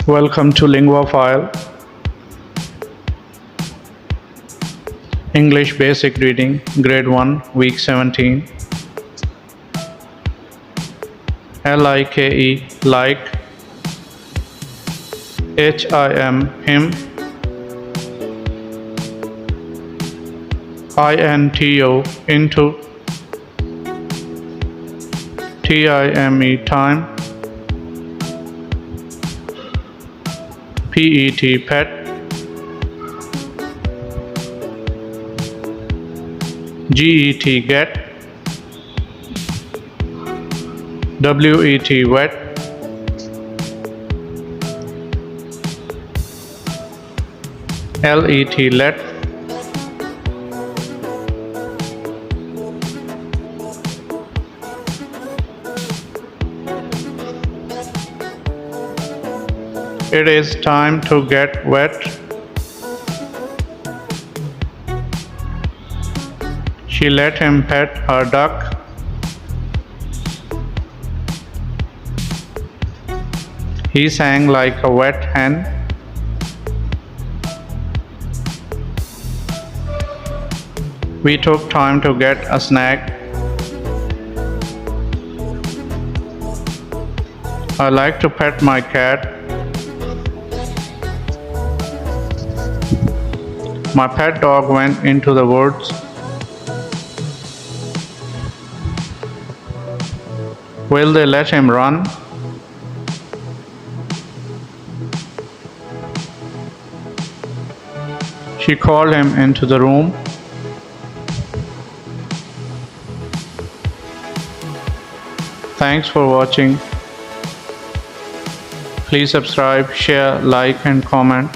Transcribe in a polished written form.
Welcome to LinguaFile, English Basic Reading, Grade 1, Week 17. Like, like. Him, him. Into, into. Time, time. Pet, pet. Get, get. Wet. Let. It is time to get wet. She let him pet her duck. He sang like a wet hen. We took time to get a snack. I like to pet my cat. My pet dog went into the woods. Will they let him run? She called him into the room. Thanks for watching. Please subscribe, share, like, and comment.